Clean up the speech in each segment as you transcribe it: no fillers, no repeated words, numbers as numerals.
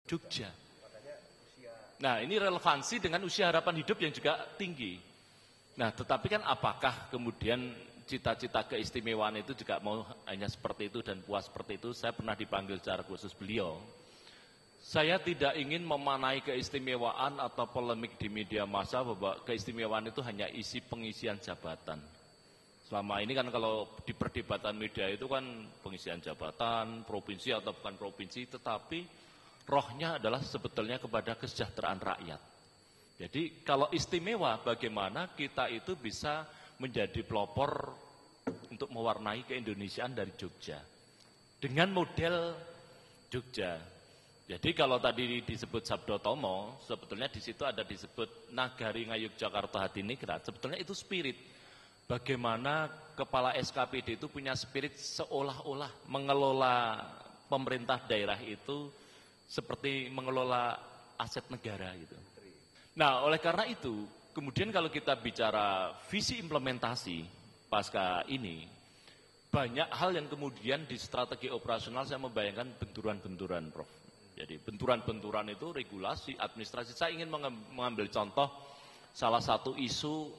Jogja. Nah, ini relevansi dengan usia harapan hidup yang juga tinggi. Nah, tetapi kan apakah kemudian cita-cita keistimewaan itu juga mau hanya seperti itu dan puas seperti itu? Saya pernah dipanggil secara khusus beliau. Saya tidak ingin memanai keistimewaan atau polemik di media massa bahwa keistimewaan itu hanya isi pengisian jabatan. Selama ini kan kalau di perdebatan media itu kan pengisian jabatan, provinsi atau bukan provinsi, tetapi rohnya adalah sebetulnya kepada kesejahteraan rakyat. Jadi kalau istimewa bagaimana kita itu bisa menjadi pelopor untuk mewarnai keindonesiaan dari Jogja. Dengan model Jogja. Jadi kalau tadi disebut Sabdo Tomo, sebetulnya di situ ada disebut Nagari Ngayuk Jakarta Hadiningrat, sebetulnya itu spirit. Bagaimana kepala SKPD itu punya spirit seolah-olah mengelola pemerintah daerah itu seperti mengelola aset negara gitu. Nah, oleh karena itu, kemudian kalau kita bicara visi implementasi pasca ini, banyak hal yang kemudian di strategi operasional saya membayangkan benturan-benturan, Prof. Jadi benturan-benturan itu regulasi, administrasi. Saya ingin mengambil contoh salah satu isu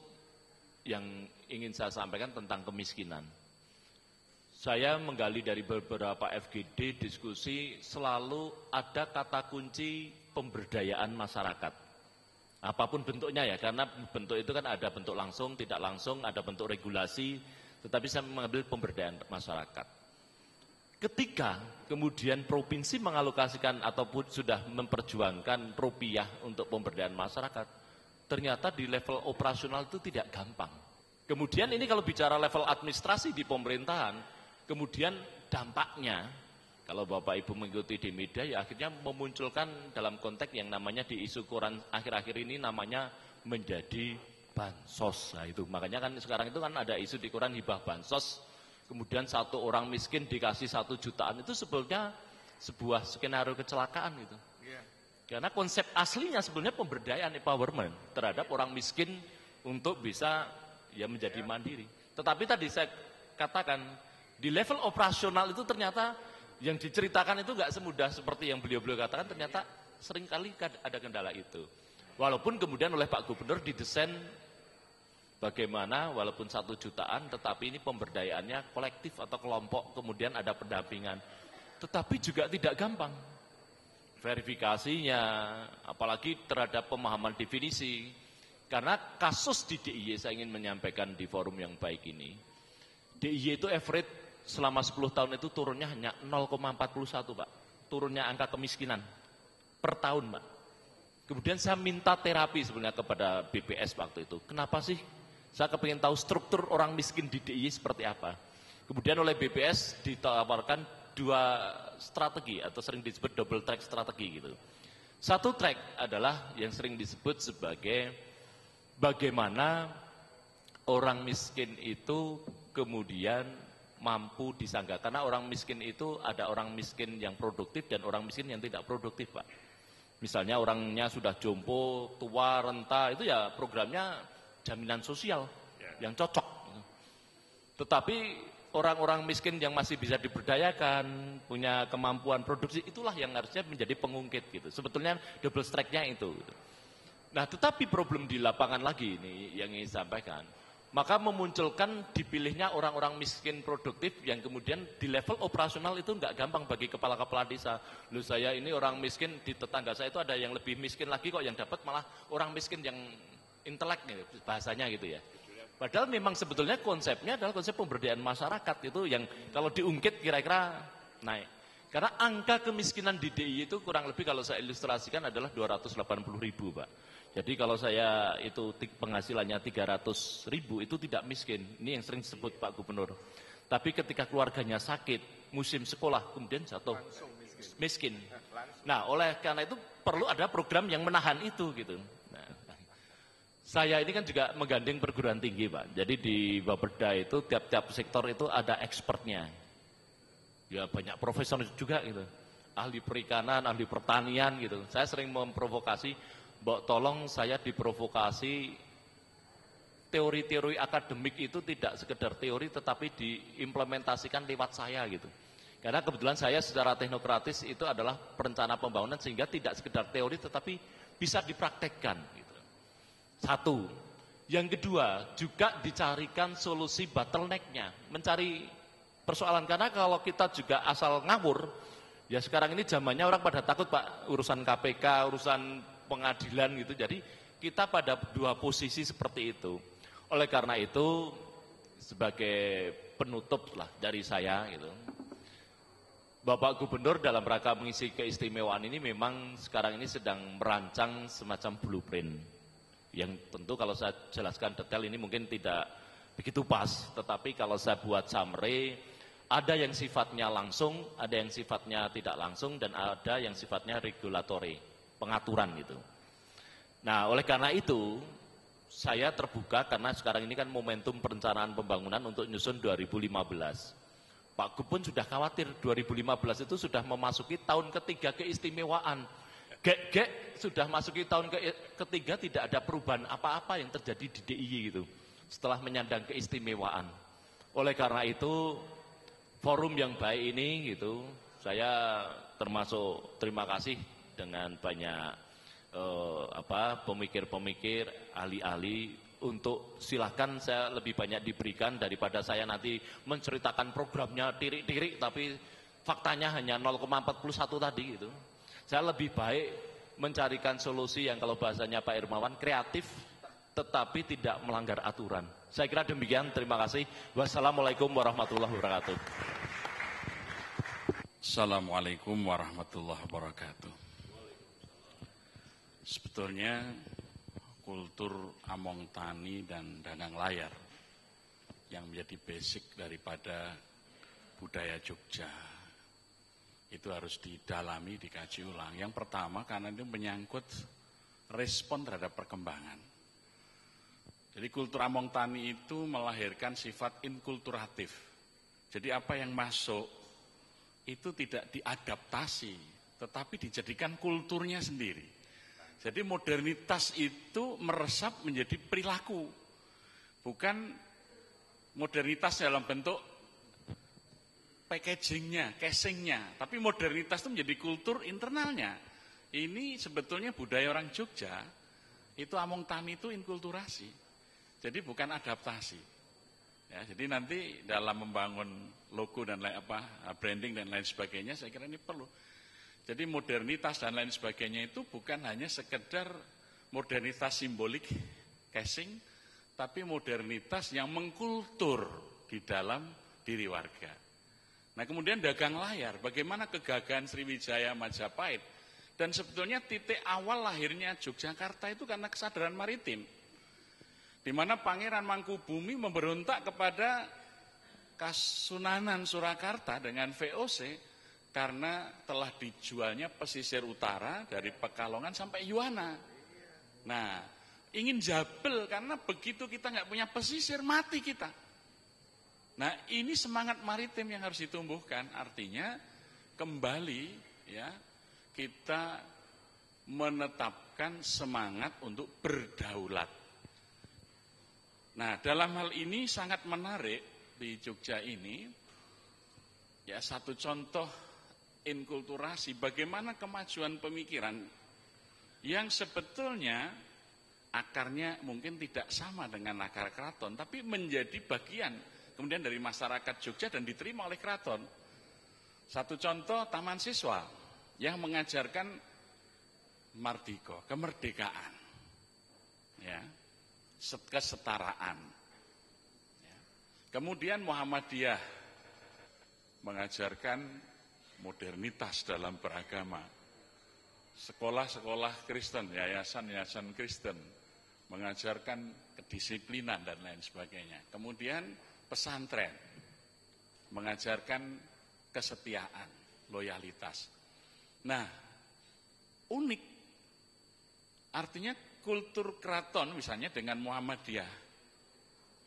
yang ingin saya sampaikan tentang kemiskinan. Saya menggali dari beberapa FGD diskusi selalu ada kata kunci pemberdayaan masyarakat. Apapun bentuknya ya, karena bentuk itu kan ada bentuk langsung, tidak langsung, ada bentuk regulasi, tetapi saya mengambil pemberdayaan masyarakat. Ketika kemudian provinsi mengalokasikan ataupun sudah memperjuangkan rupiah untuk pemberdayaan masyarakat, ternyata di level operasional itu tidak gampang. Kemudian ini kalau bicara level administrasi di pemerintahan, kemudian dampaknya, kalau Bapak Ibu mengikuti di media, ya akhirnya memunculkan dalam konteks yang namanya di isu koran akhir-akhir ini namanya menjadi bansos. Nah itu, makanya kan sekarang itu kan ada isu di koran hibah bansos, kemudian satu orang miskin dikasih 1 jutaan, itu sebetulnya sebuah skenario kecelakaan gitu. Karena konsep aslinya sebenarnya pemberdayaan, empowerment terhadap orang miskin untuk bisa ya menjadi mandiri. Tetapi tadi saya katakan di level operasional itu ternyata yang diceritakan itu nggak semudah seperti yang beliau-beliau katakan, ternyata seringkali ada kendala itu. Walaupun kemudian oleh Pak Gubernur didesain bagaimana walaupun 1 jutaan tetapi ini pemberdayaannya kolektif atau kelompok, kemudian ada pendampingan. Tetapi juga tidak gampang. Verifikasinya, apalagi terhadap pemahaman definisi. Karena kasus di DIY saya ingin menyampaikan di forum yang baik ini. DIY itu average selama 10 tahun itu turunnya hanya 0,41 Pak. Turunnya angka kemiskinan per tahun Pak. Kemudian saya minta terapi sebenarnya kepada BPS waktu itu. Kenapa sih? Saya kepingin tahu struktur orang miskin di DIY seperti apa. Kemudian oleh BPS ditawarkan 2 strategi atau sering disebut double track strategi gitu. Satu track adalah yang sering disebut sebagai bagaimana orang miskin itu kemudian mampu disangga. Karena orang miskin itu ada orang miskin yang produktif dan orang miskin yang tidak produktif Pak. Misalnya orangnya sudah jompo, tua, renta, itu ya programnya jaminan sosial yang cocok. Tetapi orang-orang miskin yang masih bisa diberdayakan, punya kemampuan produksi, itulah yang harusnya menjadi pengungkit gitu. Sebetulnya double strike-nya itu. Gitu. Nah, tetapi problem di lapangan lagi ini yang ingin saya sampaikan. Maka memunculkan dipilihnya orang-orang miskin produktif yang kemudian di level operasional itu enggak gampang bagi kepala-kepala desa. Loh saya ini orang miskin, di tetangga saya itu ada yang lebih miskin lagi kok, yang dapat malah orang miskin yang intelek nih, bahasanya gitu ya. Padahal memang sebetulnya konsepnya adalah konsep pemberdayaan masyarakat itu yang kalau diungkit kira-kira naik. Karena angka kemiskinan di DIY itu kurang lebih kalau saya ilustrasikan adalah 280.000 Pak. Jadi kalau saya itu penghasilannya 300.000 itu tidak miskin. Ini yang sering disebut Pak Gubernur. Tapi ketika keluarganya sakit, musim sekolah kemudian jatuh miskin. Nah, oleh karena itu perlu ada program yang menahan itu gitu. Nah, saya ini kan juga menggandeng perguruan tinggi Pak. Jadi di Bapeda itu tiap-tiap sektor itu ada expertnya. Ya banyak profesor juga gitu. Ahli perikanan, ahli pertanian gitu. Saya sering memprovokasi, Mbok tolong saya diprovokasi teori-teori akademik itu tidak sekedar teori tetapi diimplementasikan lewat saya gitu. Karena kebetulan saya secara teknokratis itu adalah perencana pembangunan sehingga tidak sekedar teori tetapi bisa dipraktekkan. Gitu. Satu. Yang kedua, juga dicarikan solusi bottleneck-nya. Mencari persoalan, karena kalau kita juga asal ngawur, ya sekarang ini zamannya orang pada takut Pak, urusan KPK, urusan pengadilan gitu. Jadi kita pada dua posisi seperti itu. Oleh karena itu, sebagai penutup lah dari saya gitu. Bapak Gubernur dalam rangka mengisi keistimewaan ini memang sekarang ini sedang merancang semacam blueprint. Yang tentu kalau saya jelaskan detail ini mungkin tidak begitu pas. Tetapi kalau saya buat summary, ada yang sifatnya langsung, ada yang sifatnya tidak langsung, dan ada yang sifatnya regulatory, pengaturan gitu. Nah oleh karena itu, saya terbuka karena sekarang ini kan momentum perencanaan pembangunan untuk nyusun 2015. Pak Gub pun sudah khawatir 2015 itu sudah memasuki tahun ketiga keistimewaan. Gek sudah masuki tahun ketiga tidak ada perubahan apa-apa yang terjadi di DIY gitu. Setelah menyandang keistimewaan. Oleh karena itu forum yang baik ini gitu, saya termasuk terima kasih dengan banyak pemikir-pemikir, ahli-ahli. Untuk silahkan saya lebih banyak diberikan daripada saya nanti menceritakan programnya tirik-tirik tapi faktanya hanya 0,41 tadi gitu. Saya lebih baik mencarikan solusi yang kalau bahasanya Pak Irmawan kreatif tetapi tidak melanggar aturan. Saya kira demikian, terima kasih. Wassalamualaikum warahmatullahi wabarakatuh. Assalamualaikum warahmatullahi wabarakatuh. Sebetulnya kultur among tani dan dagang layar yang menjadi basic daripada budaya Jogja itu harus didalami, dikaji ulang. Yang pertama karena itu menyangkut respon terhadap perkembangan. Jadi kultur among tani itu melahirkan sifat inkulturatif. Jadi apa yang masuk itu tidak diadaptasi, tetapi dijadikan kulturnya sendiri. Jadi modernitas itu meresap menjadi perilaku, bukan modernitas dalam bentuk packagingnya, casingnya, tapi modernitas itu menjadi kultur internalnya. Ini sebetulnya budaya orang Jogja, itu among tani itu inkulturasi, jadi bukan adaptasi. Ya, jadi nanti dalam membangun logo dan branding dan lain sebagainya, saya kira ini perlu. Jadi modernitas dan lain sebagainya itu bukan hanya sekedar modernitas simbolik, casing, tapi modernitas yang mengkultur di dalam diri warga. Nah kemudian dagang layar, bagaimana kegagahan Sriwijaya Majapahit. Dan sebetulnya titik awal lahirnya Yogyakarta itu karena kesadaran maritim. Di mana Pangeran Mangkubumi memberontak kepada Kasunanan Surakarta dengan VOC, karena telah dijualnya pesisir utara dari Pekalongan sampai Yuwana. Nah, ingin jabel karena begitu kita nggak punya pesisir mati kita. Nah, ini semangat maritim yang harus ditumbuhkan. Artinya kembali ya kita menetapkan semangat untuk berdaulat. Nah, dalam hal ini sangat menarik di Jogja ini. Ya, satu contoh inkulturasi, bagaimana kemajuan pemikiran yang sebetulnya akarnya mungkin tidak sama dengan akar keraton, tapi menjadi bagian kemudian dari masyarakat Jogja dan diterima oleh keraton. Satu contoh taman siswa yang mengajarkan mardika, kemerdekaan, ya, kesetaraan. Ya. Kemudian Muhammadiyah mengajarkan modernitas dalam beragama. Sekolah-sekolah Kristen, yayasan-yayasan Kristen mengajarkan kedisiplinan dan lain sebagainya. Kemudian pesantren mengajarkan kesetiaan, loyalitas. Nah, unik. Artinya kultur keraton misalnya dengan Muhammadiyah,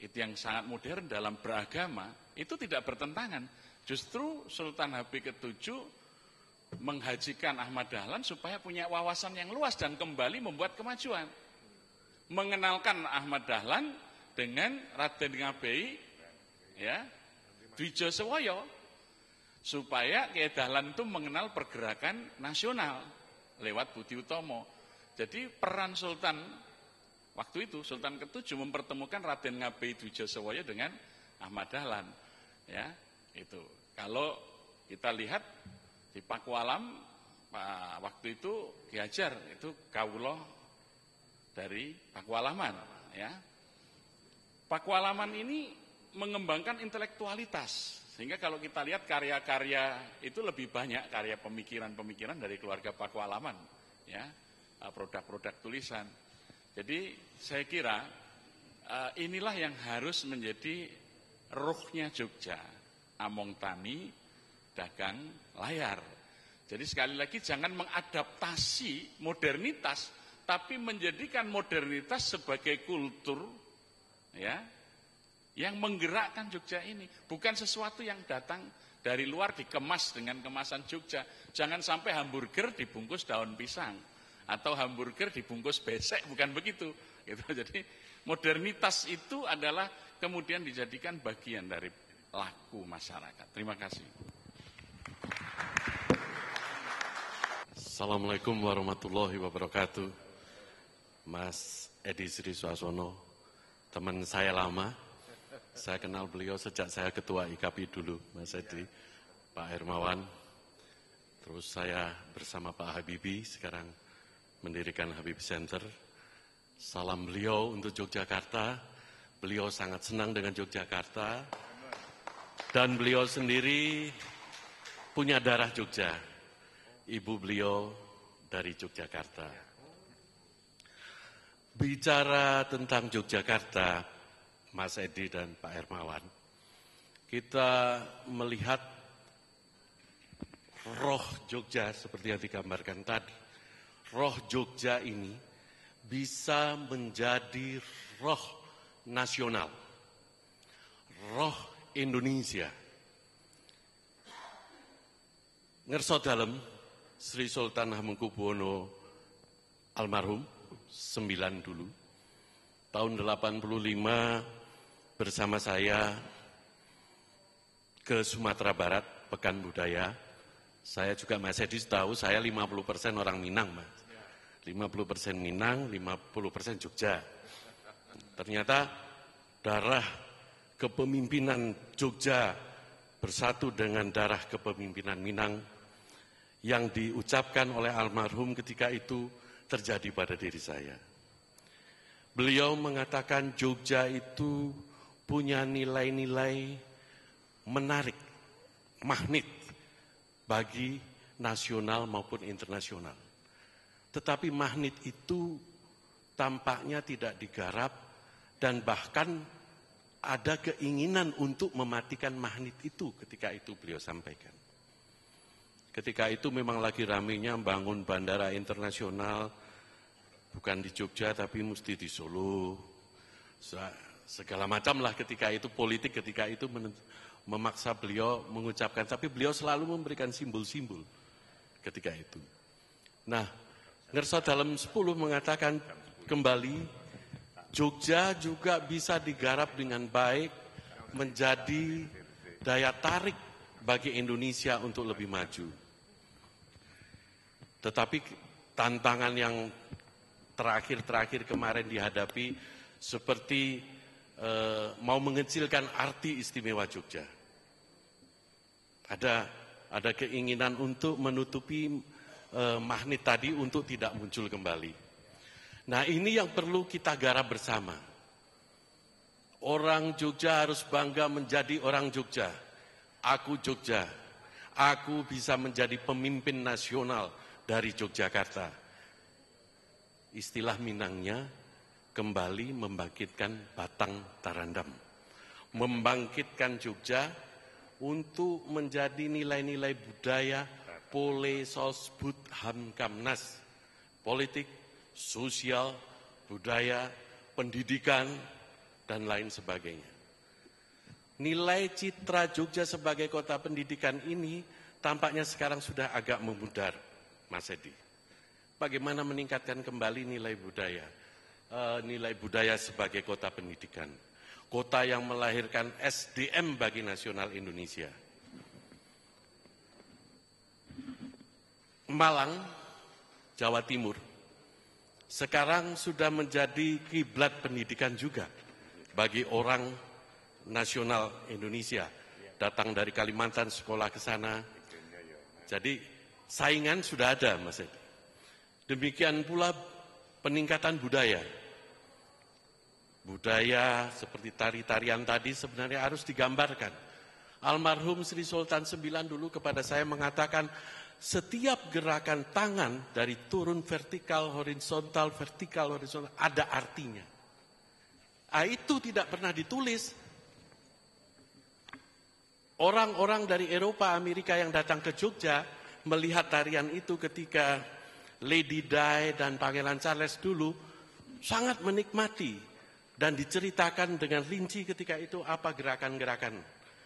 itu yang sangat modern dalam beragama, itu tidak bertentangan. Justru Sultan Habib ke-7 menghajikan Ahmad Dahlan supaya punya wawasan yang luas dan kembali membuat kemajuan. Mengenalkan Ahmad Dahlan dengan Raden Ngabei, ya, Dwijo Sewoyo. supaya Kiai Dahlan itu mengenal pergerakan nasional lewat Budi Utomo. Jadi peran Sultan waktu itu, Sultan ke-7 mempertemukan Raden Ngabei Dwijosowoyo dengan Ahmad Dahlan. Ya, itu. Kalau kita lihat di Pakualam waktu itu Ki Hajar itu kawula dari Pakualaman, ya. Pakualaman ini mengembangkan intelektualitas, sehingga kalau kita lihat karya-karya itu lebih banyak karya pemikiran-pemikiran dari keluarga Pakualaman, ya, produk-produk tulisan. Jadi saya kira inilah yang harus menjadi ruhnya Jogja, among tani, dagang layar. Jadi sekali lagi jangan mengadaptasi modernitas, tapi menjadikan modernitas sebagai kultur, ya, yang menggerakkan Jogja ini. Bukan sesuatu yang datang dari luar dikemas dengan kemasan Jogja. Jangan sampai hamburger dibungkus daun pisang atau hamburger dibungkus besek, bukan begitu. Gitu. Jadi modernitas itu adalah kemudian dijadikan bagian dari laku masyarakat. Terima kasih. Assalamualaikum warahmatullahi wabarakatuh. Mas Edi Sri Suasono, teman saya lama. Saya kenal beliau sejak saya ketua IKAPI dulu, Mas Edi, Pak Hermawan. Terus saya bersama Pak Habibie, sekarang mendirikan Habib Center. Salam beliau untuk Yogyakarta. Beliau sangat senang dengan Yogyakarta. Dan beliau sendiri punya darah Jogja. Ibu beliau dari Yogyakarta. Bicara tentang Yogyakarta, Mas Edi dan Pak Hermawan, kita melihat roh Jogja seperti yang digambarkan tadi. Roh Jogja ini bisa menjadi roh nasional, roh Indonesia. Ngerso dalem Sri Sultan Hamengkubuwono almarhum 9 dulu. Tahun 85 bersama saya ke Sumatera Barat, Pekan Budaya. Saya juga Mas Edi tahu saya 50% orang Minang, Mas. 50% Minang, 50% Jogja. Ternyata darah kepemimpinan Jogja bersatu dengan darah kepemimpinan Minang yang diucapkan oleh almarhum ketika itu terjadi pada diri saya. Beliau mengatakan Jogja itu punya nilai-nilai menarik, magnet bagi nasional maupun internasional. Tetapi magnet itu tampaknya tidak digarap dan bahkan ada keinginan untuk mematikan magnet itu ketika itu beliau sampaikan. Ketika itu memang lagi ramainya membangun bandara internasional, bukan di Jogja tapi mesti di Solo. Segala macam lah ketika itu, politik ketika itu memaksa beliau mengucapkan, tapi beliau selalu memberikan simbol-simbol ketika itu. Nah, Ngerso dalam 10 mengatakan kembali, Jogja juga bisa digarap dengan baik menjadi daya tarik bagi Indonesia untuk lebih maju. Tetapi tantangan yang terakhir kemarin dihadapi seperti mau mengecilkan arti istimewa Jogja. Ada keinginan untuk menutupi magnet tadi untuk tidak muncul kembali. Nah, ini yang perlu kita garap bersama. Orang Jogja harus bangga menjadi orang Jogja. Aku Jogja. Aku bisa menjadi pemimpin nasional dari Yogyakarta. Istilah Minangnya kembali membangkitkan Batang Tarandam. Membangkitkan Jogja untuk menjadi nilai-nilai budaya Pole Sosbud Hamkamnas. Politik, sosial, budaya, pendidikan, dan lain sebagainya. Nilai citra Jogja sebagai kota pendidikan ini tampaknya sekarang sudah agak memudar, Mas Edi. Bagaimana meningkatkan kembali nilai budaya sebagai kota pendidikan, kota yang melahirkan SDM bagi nasional Indonesia. Malang, Jawa Timur, sekarang sudah menjadi kiblat pendidikan juga bagi orang nasional Indonesia. Datang dari Kalimantan sekolah ke sana. Jadi saingan sudah ada, Mas Edi. Demikian pula peningkatan budaya. Budaya seperti tari-tarian tadi sebenarnya harus digambarkan. Almarhum Sri Sultan IX dulu kepada saya mengatakan, setiap gerakan tangan dari turun vertikal, horizontal, ada artinya. Itu tidak pernah ditulis. Orang-orang dari Eropa, Amerika yang datang ke Jogja melihat tarian itu ketika Lady Di dan Pangeran Charles dulu sangat menikmati dan diceritakan dengan rinci ketika itu apa gerakan-gerakan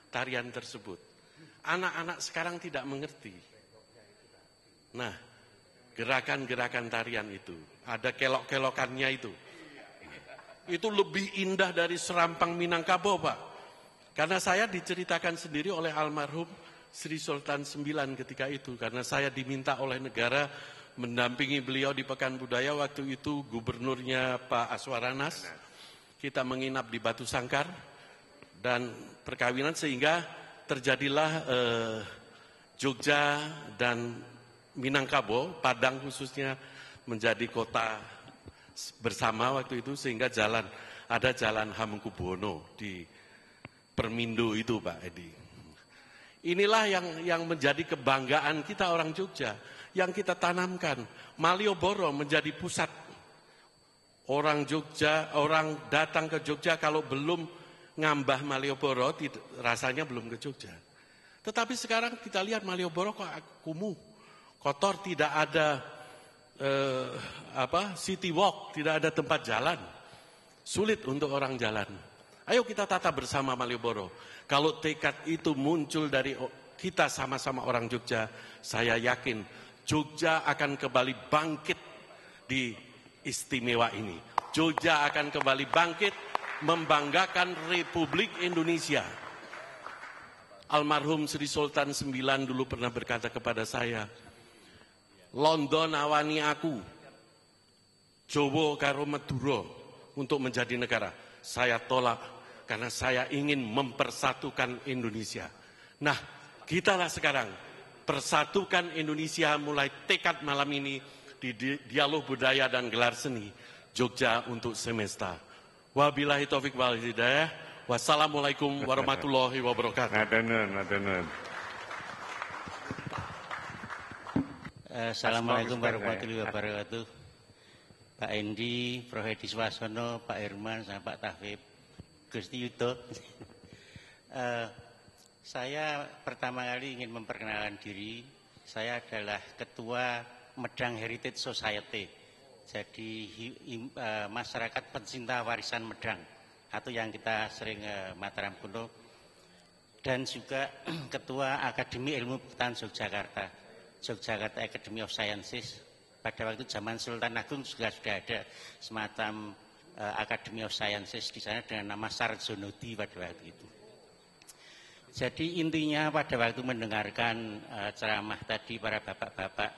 tarian tersebut. Anak-anak sekarang tidak mengerti. Nah, gerakan-gerakan tarian itu, ada kelok-kelokannya itu. Itu lebih indah dari serampang Minangkabau, Pak. Karena saya diceritakan sendiri oleh almarhum Sri Sultan IX ketika itu. Karena saya diminta oleh negara mendampingi beliau di Pekan Budaya. Waktu itu gubernurnya Pak Aswaranas. Kita menginap di Batu Sangkar dan perkawinan sehingga terjadilah Jogja dan Minangkabau, Padang khususnya menjadi kota bersama waktu itu sehingga ada jalan Hamengkubuwono di Permindo itu, Pak Edi. Inilah yang menjadi kebanggaan kita orang Jogja, yang kita tanamkan. Malioboro menjadi pusat. Orang Jogja, orang datang ke Jogja kalau belum ngambah Malioboro, rasanya belum ke Jogja. Tetapi sekarang kita lihat Malioboro kok kumuh, kotor, tidak ada city walk, tidak ada tempat jalan. Sulit untuk orang jalan. Ayo kita tata bersama Malioboro. Kalau tekad itu muncul dari kita sama-sama orang Jogja, saya yakin Jogja akan kembali bangkit di istimewa ini. Jogja akan kembali bangkit membanggakan Republik Indonesia. Almarhum Sri Sultan IX dulu pernah berkata kepada saya, London awani aku, Jowo karo Madura untuk menjadi negara. Saya tolak karena saya ingin mempersatukan Indonesia. Nah, kitalah sekarang persatukan Indonesia mulai tekad malam ini di dialog budaya dan gelar seni Jogja untuk semesta. Wabillahi taufik wal hidayah. Wassalamualaikum warahmatullahi wabarakatuh. Assalamualaikum warahmatullahi wabarakatuh. Pak Endi, Prof. Edi Swasono, Pak Herman, sama Pak Tafib, Gusti Yudo. Saya pertama kali ingin memperkenalkan diri. Saya adalah Ketua Medang Heritage Society. Jadi masyarakat pencinta warisan Medang atau yang kita sering Mataram Kuno, dan juga Ketua Akademi Ilmu Pengetahuan Yogyakarta, Yogyakarta Academy of Sciences. Pada waktu zaman Sultan Agung juga sudah ada semacam Academy of Sciences di sana dengan nama Sarjonodi pada waktu itu. Jadi intinya pada waktu mendengarkan ceramah tadi para bapak-bapak,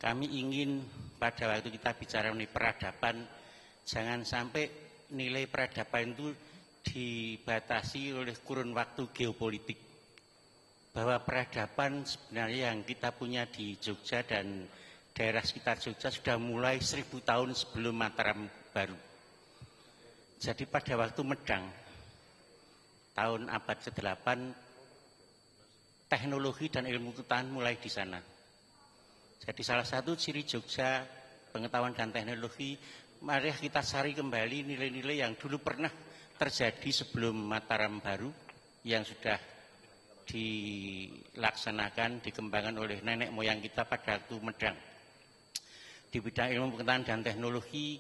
kami ingin pada waktu kita bicara mengenai peradaban, jangan sampai nilai peradaban itu dibatasi oleh kurun waktu geopolitik. Bahwa peradaban sebenarnya yang kita punya di Jogja dan daerah sekitar Jogja sudah mulai 1000 tahun sebelum Mataram baru. Jadi pada waktu Medang, tahun abad ke-8, teknologi dan ilmu pengetahuan mulai di sana. Jadi salah satu ciri Jogja, pengetahuan dan teknologi, mari kita cari kembali nilai-nilai yang dulu pernah terjadi sebelum Mataram baru, yang sudah dilaksanakan, dikembangkan oleh nenek moyang kita pada waktu Medang. Di bidang ilmu pengetahuan dan teknologi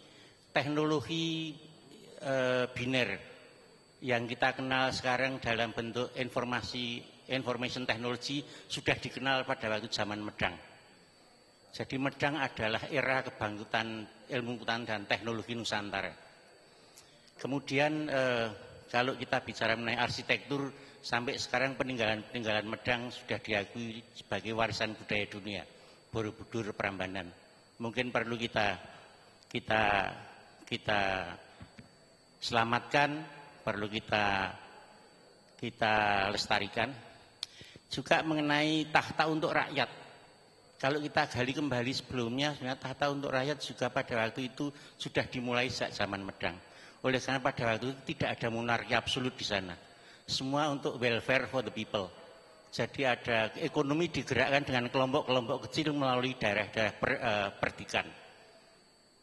biner yang kita kenal sekarang dalam bentuk information technology sudah dikenal pada waktu zaman Medang. Jadi Medang adalah era kebangkitan ilmu pengetahuan dan teknologi Nusantara. Kemudian kalau kita bicara mengenai arsitektur, sampai sekarang peninggalan Medang sudah diakui sebagai warisan budaya dunia. Borobudur Prambanan. Mungkin perlu kita selamatkan, perlu kita lestarikan. Juga mengenai tahta untuk rakyat. Kalau kita gali kembali sebelumnya, sebenarnya tahta untuk rakyat juga pada waktu itu sudah dimulai sejak zaman Medang. Oleh karena pada waktu itu tidak ada monarki absolut di sana. Semua untuk welfare for the people. Jadi ada ekonomi digerakkan dengan kelompok-kelompok kecil melalui daerah-daerah perdikan.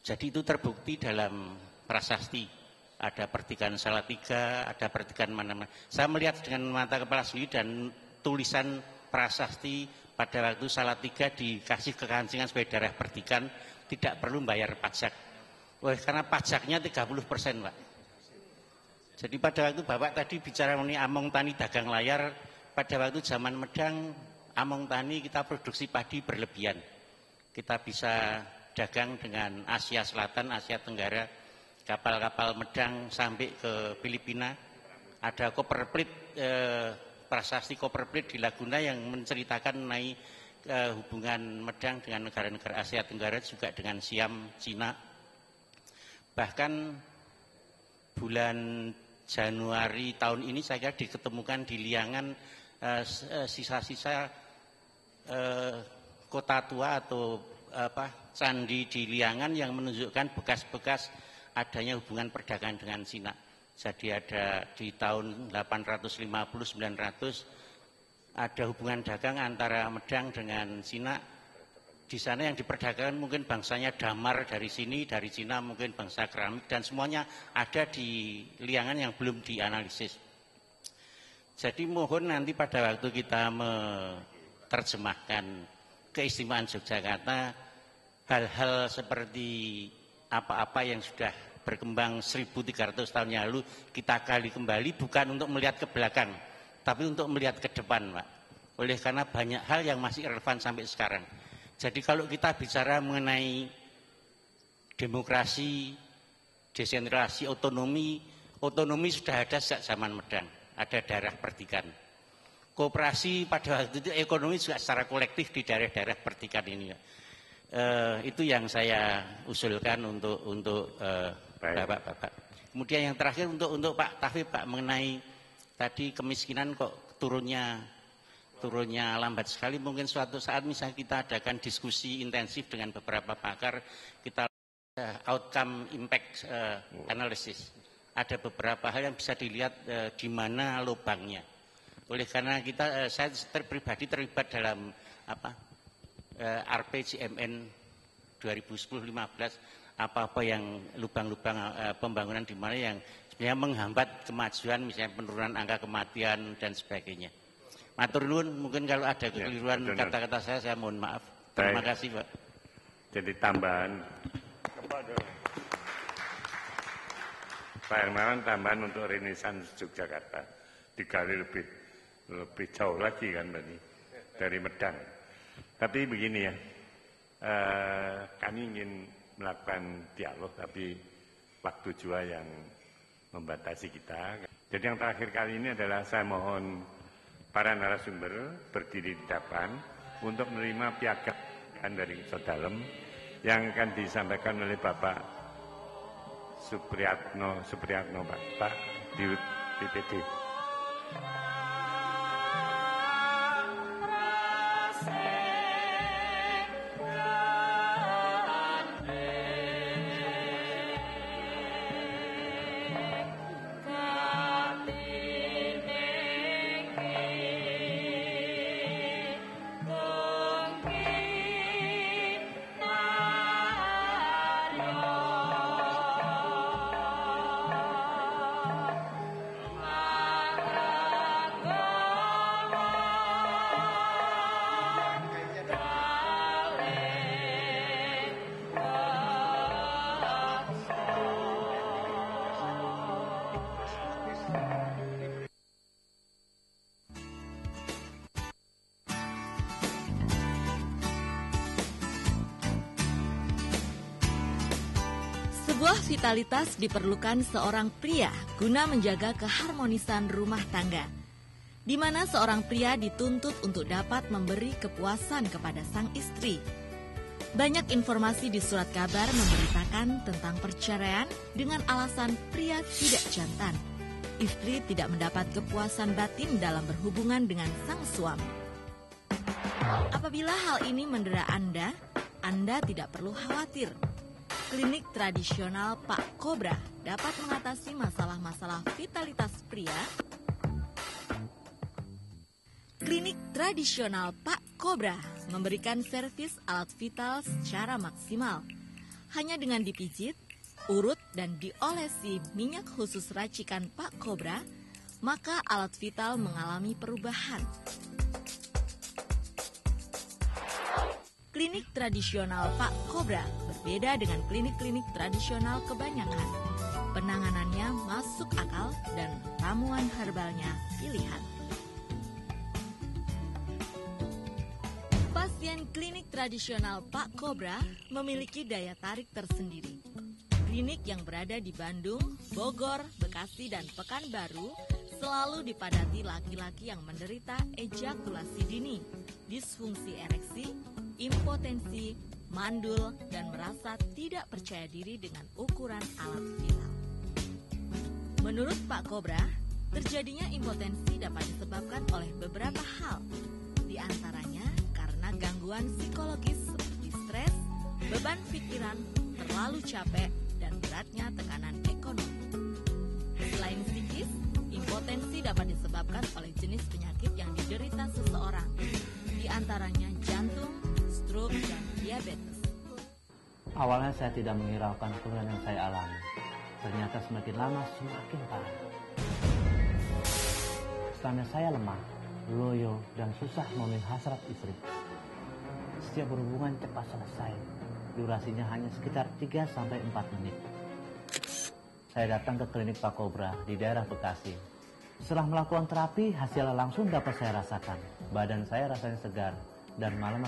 Jadi itu terbukti dalam prasasti. Ada perdikan Salatiga, ada perdikan mana-mana. Saya melihat dengan mata kepala sendiri dan tulisan prasasti pada waktu Salatiga dikasih kekancingan sebagai daerah perdikan, tidak perlu bayar pajak. Karena pajaknya 30%, Pak. Jadi pada waktu Bapak tadi bicara mengenai Among Tani dagang layar, pada waktu zaman Medang, Among Tani kita produksi padi berlebihan. Kita bisa dagang dengan Asia Selatan, Asia Tenggara, kapal-kapal Medang sampai ke Filipina. Ada Copper Plate, prasasti Copper Plate di Laguna yang menceritakan mengenai hubungan Medang dengan negara-negara Asia Tenggara, juga dengan Siam, Cina. Bahkan bulan Januari tahun ini saya kira diketemukan di Liangan sisa-sisa kota tua atau candi di Liangan yang menunjukkan bekas-bekas adanya hubungan perdagangan dengan Cina. Jadi ada di tahun 850-900 ada hubungan dagang antara Medang dengan Cina. Di sana yang diperdagangkan mungkin bangsanya damar dari sini, dari Cina mungkin bangsa keramik, dan semuanya ada di Liangan yang belum dianalisis. Jadi mohon nanti pada waktu kita menerjemahkan keistimewaan Yogyakarta, hal-hal seperti apa-apa yang sudah berkembang 1300 tahun yang lalu kita gali kembali, bukan untuk melihat ke belakang, tapi untuk melihat ke depan, Pak. Oleh karena banyak hal yang masih relevan sampai sekarang. Jadi kalau kita bicara mengenai demokrasi, desentralisasi, otonomi sudah ada sejak zaman Medang, ada daerah perdikan. Koperasi pada waktu itu ekonomi juga secara kolektif di daerah-daerah perdikan ini. Itu yang saya usulkan untuk Bapak-bapak. Kemudian yang terakhir untuk Pak Taufiq, Pak, mengenai tadi kemiskinan kok turunnya lambat sekali. Mungkin suatu saat misalnya kita adakan diskusi intensif dengan beberapa pakar, kita outcome impact analysis. Ada beberapa hal yang bisa dilihat di mana lubangnya. Oleh karena saya pribadi terlibat dalam RPJMN 2010-15, apa-apa yang lubang-lubang pembangunan di mana yang sebenarnya menghambat kemajuan, misalnya penurunan angka kematian dan sebagainya. Matur nuwun, mungkin kalau ada kekeliruan kata-kata saya mohon maaf. Terima kasih, Pak. Jadi tambahan, Pak Hermawan, tambahan untuk Renaissance Yogyakarta digali lebih jauh lagi kan tadi dari Medang. Tapi begini ya, kami ingin melakukan dialog, tapi waktu juga yang membatasi kita. Jadi yang terakhir kali ini adalah saya mohon para narasumber berdiri di depan untuk menerima piagam dari Sodalem yang akan disampaikan oleh Bapak Supriyatno Pak di PPD. Sebuah vitalitas diperlukan seorang pria guna menjaga keharmonisan rumah tangga. di mana seorang pria dituntut untuk dapat memberi kepuasan kepada sang istri. Banyak informasi di surat kabar memberitakan tentang perceraian dengan alasan pria tidak jantan. Istri tidak mendapat kepuasan batin dalam berhubungan dengan sang suami. Apabila hal ini mendera Anda tidak perlu khawatir. Klinik tradisional Pak Kobra dapat mengatasi masalah-masalah vitalitas pria. Klinik tradisional Pak Kobra memberikan servis alat vital secara maksimal. Hanya dengan dipijit, urut, dan diolesi minyak khusus racikan Pak Kobra, maka alat vital mengalami perubahan. Klinik tradisional Pak Kobra berbeda dengan klinik-klinik tradisional kebanyakan. Penanganannya masuk akal dan ramuan herbalnya pilihan. Pasien klinik tradisional Pak Kobra memiliki daya tarik tersendiri. Klinik yang berada di Bandung, Bogor, Bekasi, dan Pekanbaru selalu dipadati laki-laki yang menderita ejakulasi dini, disfungsi ereksi, impotensi, mandul, dan merasa tidak percaya diri dengan ukuran alat vital. Menurut Pak Kobra, terjadinya impotensi dapat disebabkan oleh beberapa hal, di antaranya karena gangguan psikologis seperti stres, beban pikiran, terlalu capek, dan beratnya tekanan ekonomi. Selain psikis, impotensi dapat disebabkan oleh jenis penyakit yang diderita seseorang, di antaranya jantung, stroke, dan diabetes. Awalnya saya tidak menghiraukan keluhan yang saya alami. Ternyata semakin lama semakin parah. Stamina saya lemah, loyo, dan susah memenuhi hasrat istri. Setiap berhubungan cepat selesai. Durasinya hanya sekitar 3-4 menit. Saya datang ke klinik Pak Kobra di daerah Bekasi. Setelah melakukan terapi, hasilnya langsung dapat saya rasakan. Badan saya rasanya segar dan malam